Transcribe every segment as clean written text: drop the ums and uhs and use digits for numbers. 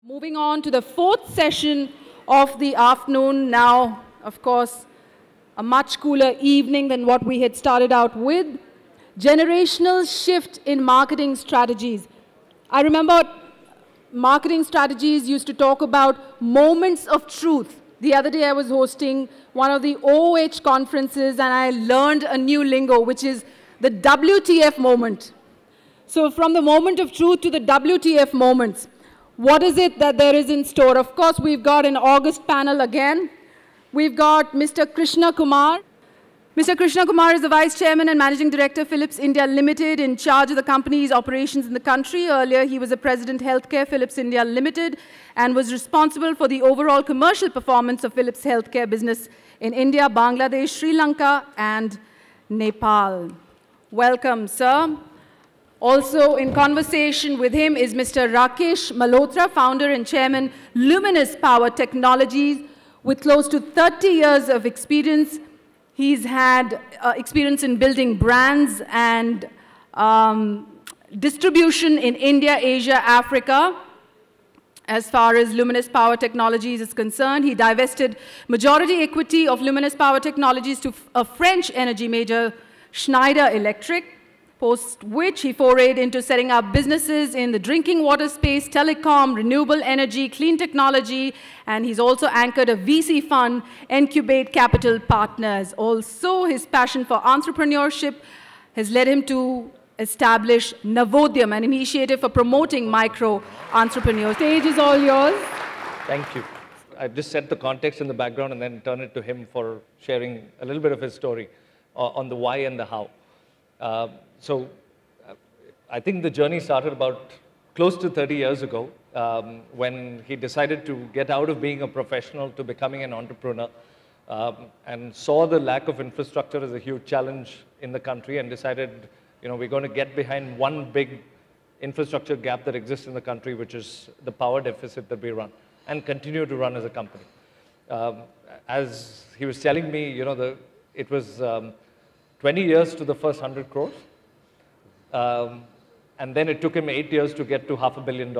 Moving on to the fourth session of the afternoon. Now, of course, a much cooler evening than what we had started out with. Generational shift in marketing strategies. I remember marketing strategies used to talk about moments of truth. The other day I was hosting one of the OH conferences and I learned a new lingo, which is the WTF moment. So from the moment of truth to the WTF moments, what is it that there is in store? Of course, we've got an August panel again. We've got Mr. Krishnakumar. Mr. Krishnakumar is the Vice Chairman and Managing Director, Phillips India Limited, in charge of the company's operations in the country. Earlier, he was the President Healthcare, Phillips India Limited, and was responsible for the overall commercial performance of Philips Healthcare business in India, Bangladesh, Sri Lanka, and Nepal. Welcome, sir. Also in conversation with him is Mr. Rakesh Malhotra, founder and chairman, Luminous Power Technologies, with close to 30 years of experience. He's had experience in building brands and distribution in India, Asia, Africa. As far as Luminous Power Technologies is concerned, he divested majority equity of Luminous Power Technologies to a French energy major, Schneider Electric, post which he forayed into setting up businesses in the drinking water space, telecom, renewable energy, clean technology, and he's also anchored a VC fund, Incubate Capital Partners. Also, his passion for entrepreneurship has led him to establish Navodyam, an initiative for promoting micro-entrepreneurs. Stage is all yours. Thank you. I just set the context in the background and then turn it to him for sharing a little bit of his story on the why and the how. I think the journey started about close to 30 years ago when he decided to get out of being a professional to becoming an entrepreneur and saw the lack of infrastructure as a huge challenge in the country and decided, you know, we're going to get behind one big infrastructure gap that exists in the country, which is the power deficit that we run and continue to run as a company. As he was telling me, you know, it was 20 years to the first 100 crores. And then it took him 8 years to get to $500 million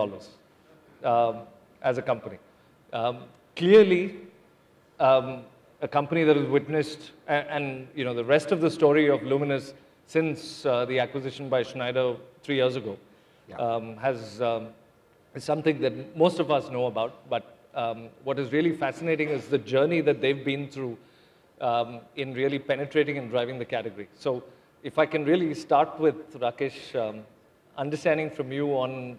as a company. Clearly, a company that has witnessed, and you know, the rest of the story of Luminous since the acquisition by Schneider 3 years ago is something that most of us know about. But what is really fascinating is the journey that they've been through in really penetrating and driving the category. So if I can really start with Rakesh, understanding from you on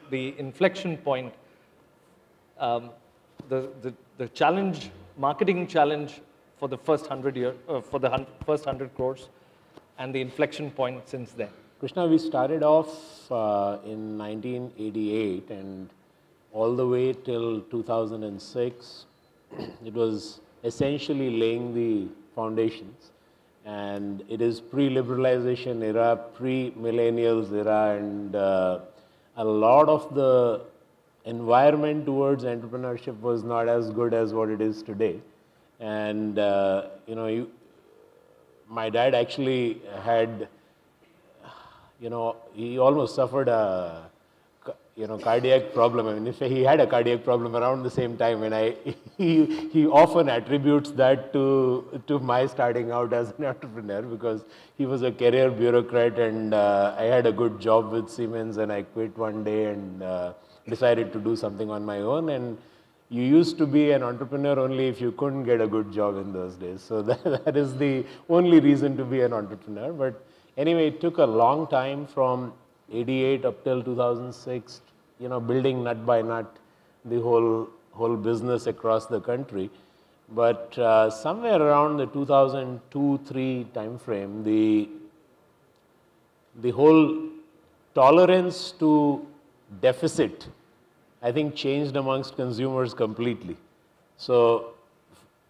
the inflection point, the challenge, marketing challenge for the first 100 crores, and the inflection point since then. Krishna, we started off in 1988, and all the way till 2006, it was essentially laying the foundations. And it is pre-liberalization era, pre-millennials era, and a lot of the environment towards entrepreneurship was not as good as what it is today. And you know, my dad actually had, you know, he almost suffered a cardiac problem. I mean, if he had a cardiac problem around the same time, and he often attributes that to my starting out as an entrepreneur, because he was a career bureaucrat, and I had a good job with Siemens, and I quit one day and decided to do something on my own. And you used to be an entrepreneur only if you couldn't get a good job in those days. So that is the only reason to be an entrepreneur. But anyway, it took a long time from 88 up till 2006, you know, building nut by nut the whole business across the country. But somewhere around the 2002-03 time frame, the whole tolerance to deficit, I think, changed amongst consumers completely. So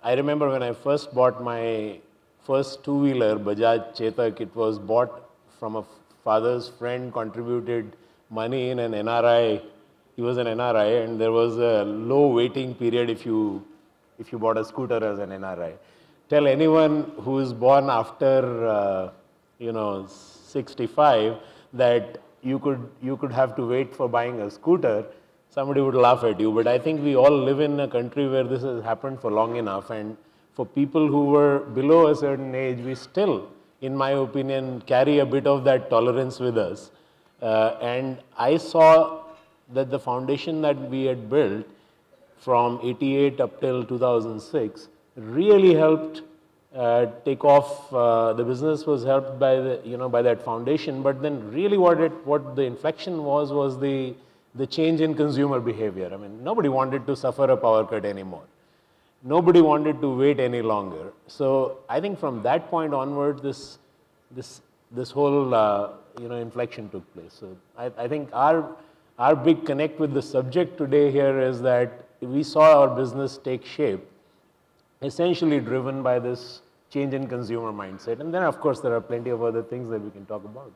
I remember when I first bought my first two-wheeler, Bajaj Chetak, it was bought from a father's friend, contributed money in an NRI. He was an NRI, and there was a low waiting period if you bought a scooter as an NRI. Tell anyone who is born after 65 that you could have to wait for buying a scooter somebody would laugh at you. But I think we all live in a country where this has happened for long enough. And for people who were below a certain age, we still, in my opinion, carry a bit of that tolerance with us. And I saw that the foundation that we had built from 88 up till 2006 really helped take off. The business was helped by by that foundation. But then really what the inflection was the change in consumer behavior. I mean, nobody wanted to suffer a power cut anymore. Nobody wanted to wait any longer. So I think from that point onward, this whole inflection took place. So I think our big connect with the subject today here is that we saw our business take shape, essentially driven by this change in consumer mindset. And then, of course, there are plenty of other things that we can talk about.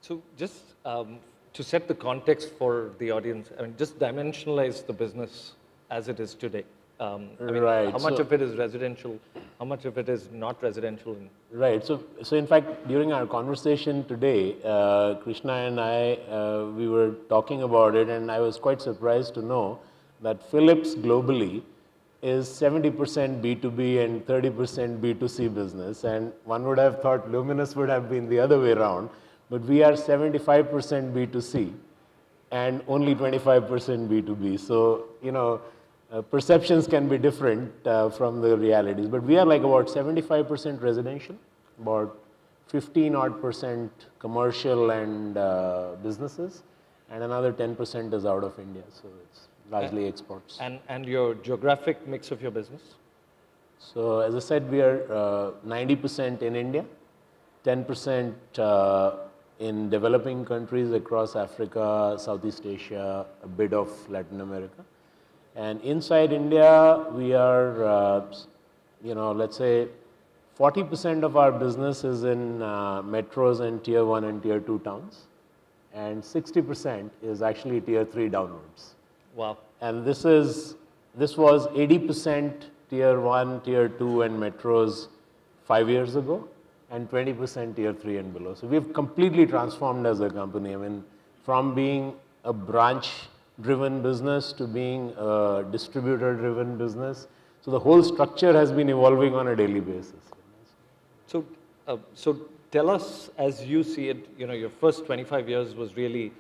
So just to set the context for the audience, I mean, just dimensionalize the business as it is today. I mean, right. How much of it is residential? How much of it is not residential? Right. So in fact, during our conversation today, Krishna and I, we were talking about it, and I was quite surprised to know that Phillips globally is 70% B2B and 30% B2C business. And one would have thought Luminous would have been the other way around, but we are 75% B2C and only 25% B2B. So, perceptions can be different from the realities, but we are like about 75% residential, about 15% commercial and businesses, and another 10% is out of India. So it's largely exports. And your geographic mix of your business? So as I said, we are 90% in India, 10% in developing countries across Africa, Southeast Asia, a bit of Latin America. And inside India, we are, let's say 40% of our business is in metros and tier 1 and tier 2 towns. And 60% is actually tier 3 downwards. Wow. And this was 80% tier 1, tier 2 and metros 5 years ago, and 20% tier 3 and below. So we've completely transformed as a company. I mean, from being a branch-driven business to being a distributor-driven business. So the whole structure has been evolving on a daily basis. So tell us, as you see it, your first 25 years was really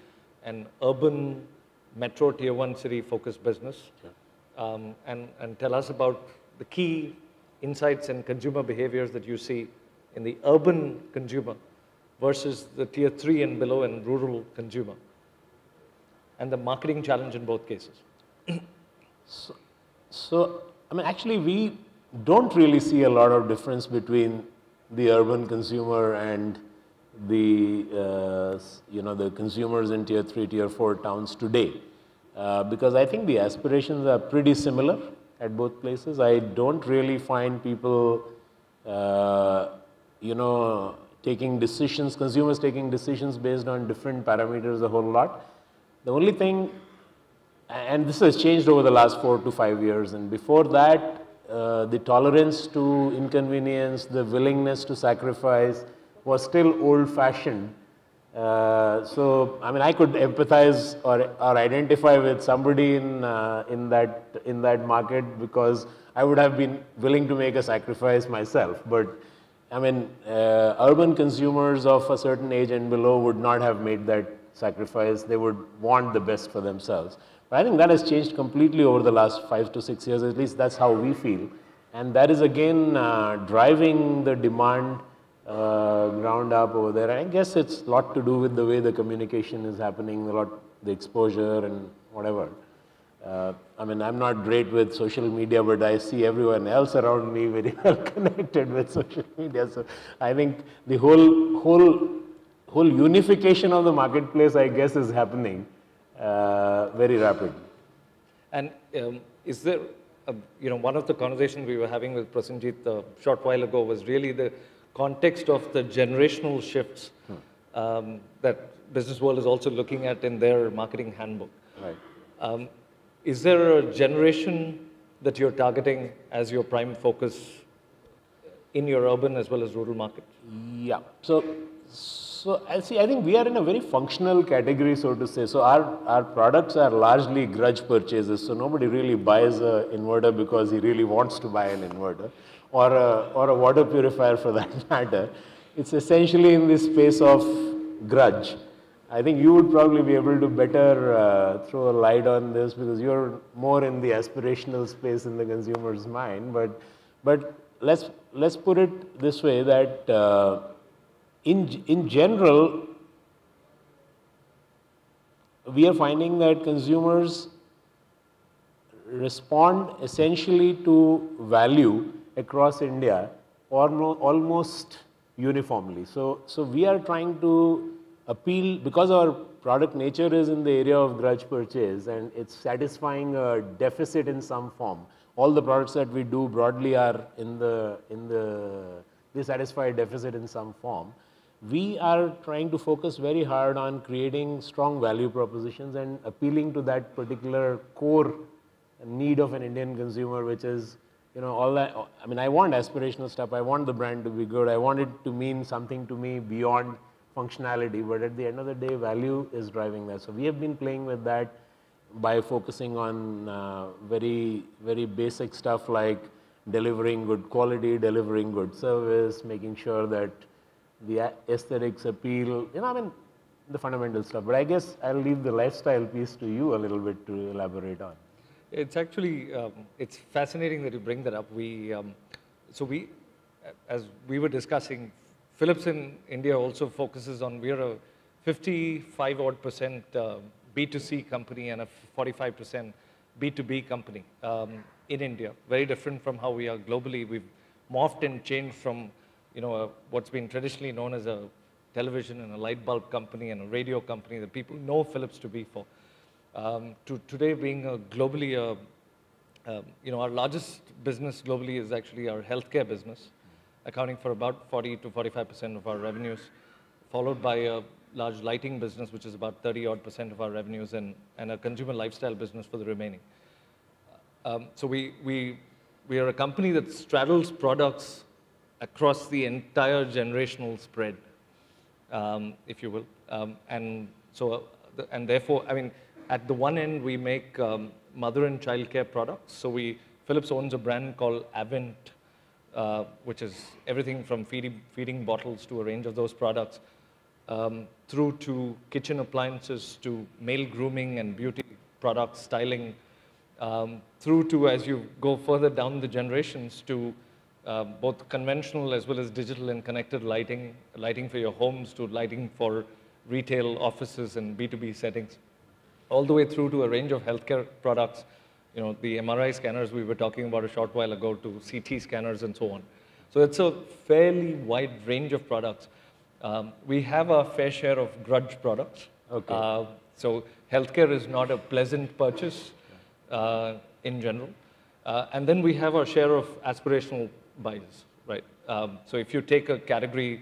an urban metro tier 1 city focused business. Sure. And tell us about the key insights and consumer behaviors that you see in the urban consumer versus the tier 3 and below and rural consumer, and the marketing challenge in both cases. So I mean, actually, we don't really see a lot of difference between the urban consumer and the the consumers in tier 3, tier 4 towns today, because I think the aspirations are pretty similar at both places. I don't really find people taking decisions, consumers taking decisions based on different parameters a whole lot. The only thing, and this has changed over the last 4 to 5 years, and before that, the tolerance to inconvenience, the willingness to sacrifice was still old-fashioned. So, I mean, I could empathize or identify with somebody in that market because I would have been willing to make a sacrifice myself. But I mean, urban consumers of a certain age and below would not have made that sacrifice. They would want the best for themselves. But I think that has changed completely over the last 5 to 6 years. At least that's how we feel. And that is again driving the demand ground up over there. I guess it's a lot to do with the way the communication is happening, the exposure and whatever. I mean, I'm not great with social media, but I see everyone else around me very well connected with social media. So I think the whole unification of the marketplace, I guess, is happening very rapidly. And is there, one of the conversations we were having with Prasenjit a short while ago was really the context of the generational shifts that Businessworld is also looking at in their marketing handbook. Right. Is there a generation that you're targeting as your prime focus in your urban as well as rural market? Yeah. So So I think we are in a very functional category, so to say. So our products are largely grudge purchases. So nobody really buys an inverter because he really wants to buy an inverter, or a water purifier for that matter. It's essentially in this space of grudge. I think you would probably be able to better throw a light on this because you're more in the aspirational space in the consumer's mind. But let's put it this way that. In general, we are finding that consumers respond essentially to value across India almost uniformly. So we are trying to appeal, because our product nature is in the area of grudge purchase and it's satisfying a deficit in some form. All the products that we do broadly are they satisfy a deficit in some form. We are trying to focus very hard on creating strong value propositions and appealing to that particular core need of an Indian consumer, which is, all that. I mean, I want aspirational stuff. I want the brand to be good. I want it to mean something to me beyond functionality. But at the end of the day, value is driving that. So we have been playing with that by focusing on very, very basic stuff like delivering good quality, delivering good service, making sure that the aesthetics appeal, I mean, the fundamental stuff. But I guess I'll leave the lifestyle piece to you a little bit to elaborate on. It's actually, it's fascinating that you bring that up. As we were discussing, Phillips in India also focuses on, we're a 55 odd percent B2C company and a 45% B2B company in India. Very different from how we are globally. We've morphed and changed from what's been traditionally known as a television and a light bulb company and a radio company that people know Philips to be for, to today being a globally, our largest business globally is actually our healthcare business, accounting for about 40 to 45% of our revenues, followed by a large lighting business, which is about 30 odd percent of our revenues, and a consumer lifestyle business for the remaining. So we are a company that straddles products across the entire generational spread, if you will. And therefore, I mean, at the one end, we make mother and child care products. So Philips owns a brand called Avent, which is everything from feeding bottles to a range of those products, through to kitchen appliances, to male grooming and beauty products, styling, through to, as you go further down the generations, to both conventional as well as digital and connected lighting for your homes, to lighting for retail, offices, and B2B settings, all the way through to a range of healthcare products, the MRI scanners we were talking about a short while ago, to CT scanners and so on. So it's a fairly wide range of products. We have a fair share of grudge products. Okay. So healthcare is not a pleasant purchase in general. And then we have our share of aspirational buys, right? So if you take a category,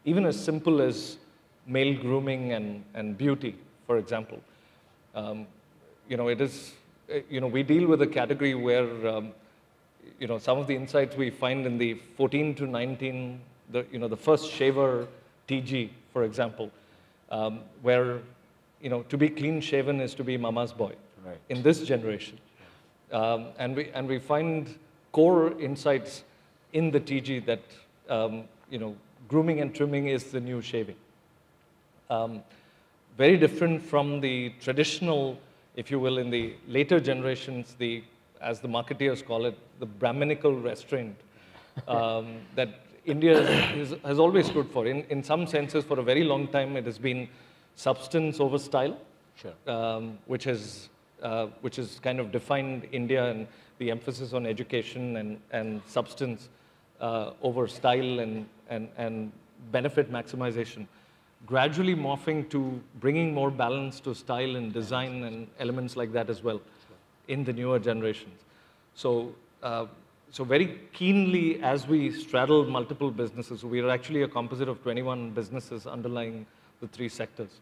even as simple as male grooming and beauty, for example, it is, we deal with a category where, some of the insights we find in the 14 to 19, the first shaver TG, for example, where, to be clean shaven is to be mama's boy, right, in this generation. And we find core insights in the TG that, grooming and trimming is the new shaving. Very different from the traditional, if you will, in the later generations, as the marketeers call it, the Brahminical restraint that India has always stood for. In some senses, for a very long time, it has been substance over style, sure, which has kind of defined India, and the emphasis on education and substance over style and benefit maximization, gradually morphing to bringing more balance to style and design and elements like that as well in the newer generations. So very keenly, as we straddle multiple businesses, we are actually a composite of 21 businesses underlying the three sectors.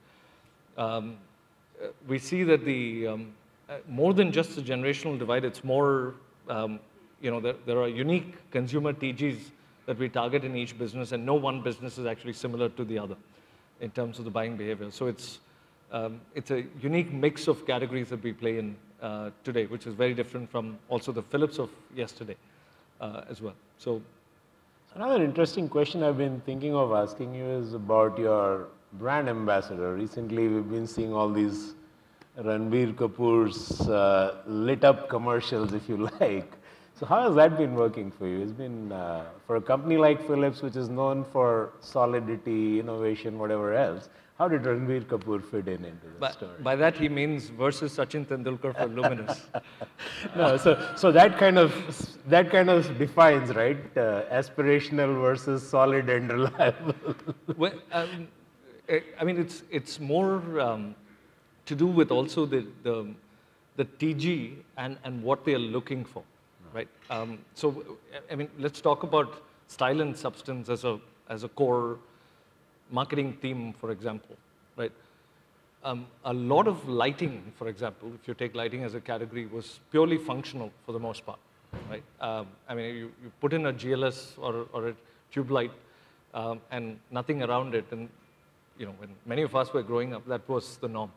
We see that more than just the generational divide, it's more, there are unique consumer TGs that we target in each business, and no one business is actually similar to the other in terms of the buying behavior. So it's a unique mix of categories that we play in today, which is very different from also the Phillips of yesterday as well. So another interesting question I've been thinking of asking you is about your brand ambassador. Recently, we've been seeing all these Ranbir Kapoor's lit up commercials, if you like. So how has that been working for you? It's been, for a company like Philips, which is known for solidity, innovation, whatever else, how did Ranbir Kapoor fit into the story? By that he means versus Sachin Tendulkar for Luminous. No, so that kind of defines, right? Aspirational versus solid and reliable. Well, I mean, it's more to do with also the TG and what they are looking for, right? So I mean, let's talk about style and substance as a core marketing theme, for example, right? A lot of lighting, for example, if you take lighting as a category, was purely functional for the most part, right? I mean, you put in a GLS or a tube light and nothing around it, and when many of us were growing up, that was the norm.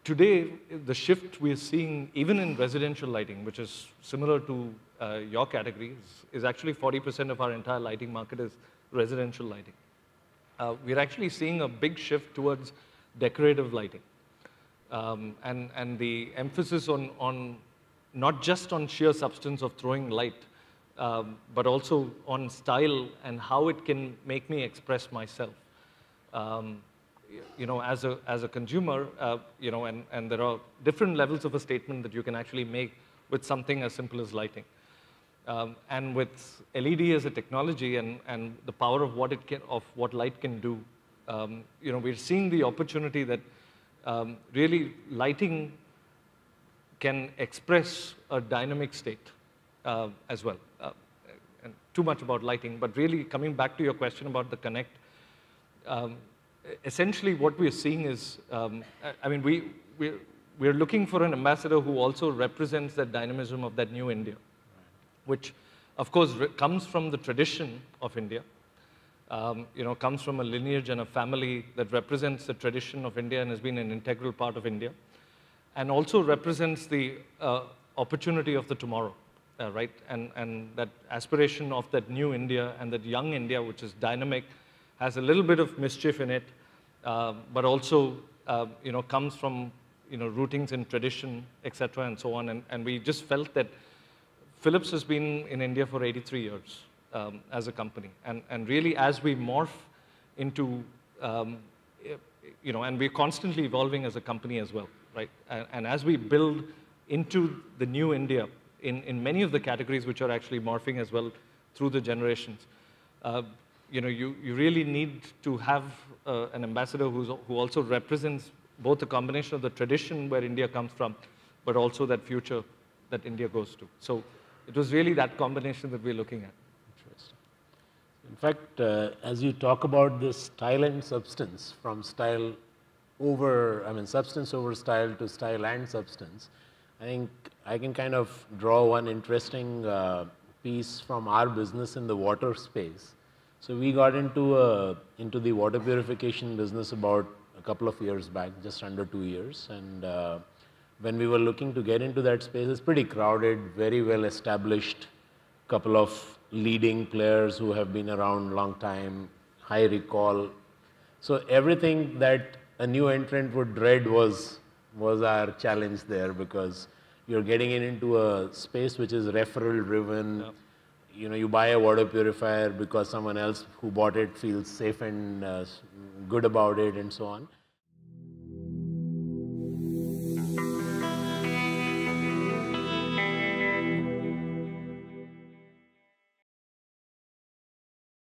Today, the shift we are seeing, even in residential lighting, which is similar to your category, is actually 40% of our entire lighting market is residential lighting. We're actually seeing a big shift towards decorative lighting. And the emphasis on not just on sheer substance of throwing light, but also on style and how it can make me express myself. As a consumer, and there are different levels of a statement that you can actually make with something as simple as lighting. And with LED as a technology and the power of what light can do, we're seeing the opportunity that really lighting can express a dynamic state as well. And too much about lighting, but really coming back to your question about the connect, essentially what we're seeing is, I mean, we're looking for an ambassador who also represents that dynamism of that new India, which, of course, comes from the tradition of India, comes from a lineage and a family that represents the tradition of India and has been an integral part of India, and also represents the opportunity of the tomorrow, right? And that aspiration of that new India and that young India, which is dynamic, has a little bit of mischief in it, but also, comes from, rootings in tradition, etc., and so on. And we just felt that Philips has been in India for 83 years as a company. And really, as we morph into, and we're constantly evolving as a company as well, right? And as we build into the new India in many of the categories which are actually morphing as well through the generations, you really need to have an ambassador who also represents both the combination of the tradition where India comes from, but also that future that India goes to. So it was really that combination that we're looking at. Interesting. In fact, as you talk about this style and substance, from substance over style to style and substance, I think I can kind of draw one interesting piece from our business in the water space. So we got into the water purification business about a couple of years back, just under 2 years, and when we were looking to get into that space, it's pretty crowded, very well established, couple of leading players who have been around a long time, high recall. So everything that a new entrant would dread was our challenge there, because you're getting into a space which is referral driven. Yeah. You buy a water purifier because someone else who bought it feels safe and good about it and so on.